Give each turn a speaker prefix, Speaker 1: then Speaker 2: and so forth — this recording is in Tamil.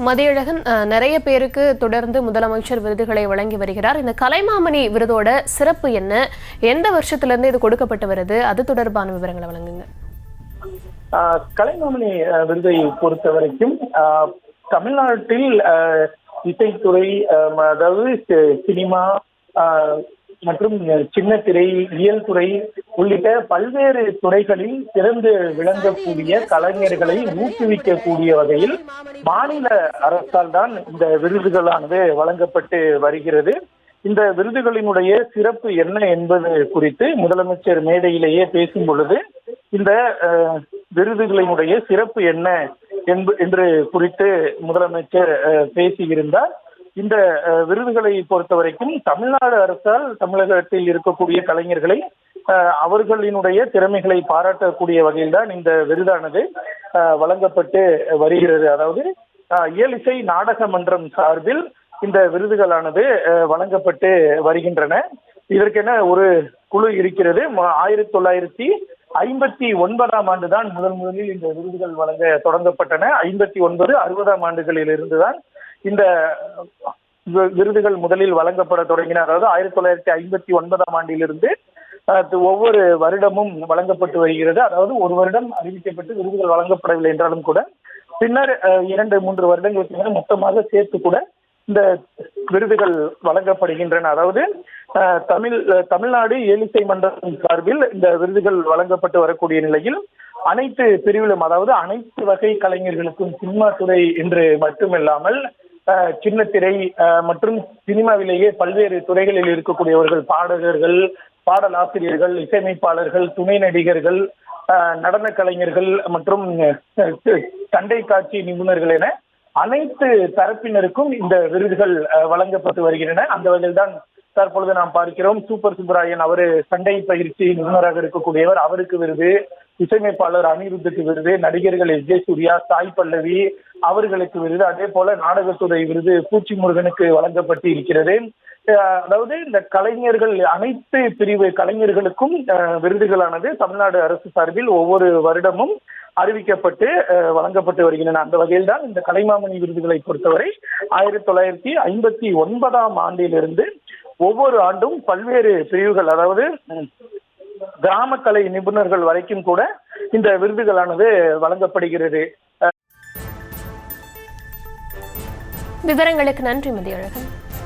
Speaker 1: மதியழகன் நிறைய பேருக்கு தொடர்ந்து முதலமைச்சர் விருதுகளை வழங்கி வருகிறார். இந்த கலைமாமணி விருதோட சிறப்பு என்ன, எந்த வருஷத்துல இது கொடுக்கப்பட்டு வருது, அது தொடர்பான விவரங்களை வழங்குங்க.
Speaker 2: கலைமாமணி விருதை பொறுத்த வரைக்கும் தமிழ்நாட்டில் இசைத்துறை, அதாவது சினிமா மற்றும் சின்ன திரை, இயல் துறை உள்ளிட்ட பல்வேறு துறைகளில் சிறந்து விளங்கக்கூடிய கலைஞர்களை ஊக்குவிக்கக்கூடிய வகையில் மாநில அரசால் தான் இந்த விருதுகளானது வழங்கப்பட்டு வருகிறது. இந்த விருதுகளினுடைய சிறப்பு என்ன என்பது குறித்து முதலமைச்சர் மேடையிலேயே பேசும் பொழுது இந்த விருதுகளினுடைய சிறப்பு என்ன என்று குறித்து முதலமைச்சர் பேசியிருந்தார். இந்த விருதுகளை பொறுத்த வரைக்கும் தமிழ்நாடு அரசால் தமிழகத்தில் இருக்கக்கூடிய கலைஞர்களை அவர்களினுடைய திறமைகளை பாராட்டக்கூடிய வகையில் தான் இந்த விருதானது வழங்கப்பட்டு வருகிறது. அதாவது இயலிசை நாடக மன்றம் சார்பில் இந்த விருதுகளானது வழங்கப்பட்டு வருகின்றன. இதற்கென ஒரு குழு இருக்கிறது. 1959 ஆண்டு தான் முதலில் இந்த விருதுகள் வழங்க தொடங்கப்பட்டன. 59, 60ஆம் ஆண்டுகளில் இருந்துதான் இந்த விருதுகள் முதலில் வழங்கப்பட தொடங்கின. அதாவது 1959ஆம் ஆண்டிலிருந்து ஒவ்வொரு வருடமும் வழங்கப்பட்டு வருகிறது. அதாவது ஒரு வருடம் அறிவிக்கப்பட்டு விருதுகள் வழங்கப்படவில்லை என்றாலும் கூட பின்னர் 2-3 வருடங்களுக்கு மொத்தமாக சேர்த்து கூட இந்த விருதுகள் வழங்கப்படுகின்றன. அதாவது தமிழ்நாடு இயலிசை மன்றம் சார்பில் இந்த விருதுகள் வழங்கப்பட்டு வரக்கூடிய நிலையில் அனைத்து பிரிவிலும், அதாவது அனைத்து வகை கலைஞர்களுக்கும், சினிமா துறை என்று மட்டுமில்லாமல் சின்ன திரை மற்றும் சினிமாவிலேயே பல்வேறு துறைகளில் இருக்கக்கூடியவர்கள், பாடகர்கள், பாடலாசிரியர்கள், இசையமைப்பாளர்கள், துணை நடிகர்கள், நடன கலைஞர்கள் மற்றும் சண்டை காட்சி நிபுணர்கள் என அனைத்து தரப்பினருக்கும் இந்த விருதுகள் வழங்கப்பட்டு வருகின்றன. அந்த வகையில் தான் தற்பொழுது நாம் பார்க்கிறோம். சூப்பர் சுப்பராயன், அவரு சண்டை பயிற்சி நிபுணராக இருக்கக்கூடியவர், அவருக்கு விருது. இசையமைப்பாளர் அனிருத்துக்கு விருது. நடிகர்கள் எஸ். ஜே. சூர்யா, சாய் பல்லவி அவர்களுக்கு விருது. அதே போல நாடகத்துறை விருது பூச்சி முருகனுக்கு வழங்கப்பட்டு இருக்கிறது. அதாவது இந்த கலைஞர்கள், அனைத்து பிரிவு கலைஞர்களுக்கும் விருதுகளானது தமிழ்நாடு அரசு சார்பில் ஒவ்வொரு வருடமும் அறிவிக்கப்பட்டு வழங்கப்பட்டு வருகின்றன. அந்த வகையில் தான் இந்த கலைமாமணி விருதுகளை பொறுத்தவரை 1959ஆம் ஆண்டிலிருந்து ஒவ்வொரு ஆண்டும் பல்வேறு பிரிவுகள், அதாவது கிராம கலை நிபுணர்கள் வரைக்கும் கூட இந்த விருதுகளானது வழங்கப்படுகிறது.
Speaker 1: விவரங்களுக்கு நன்றி மதியழகன்.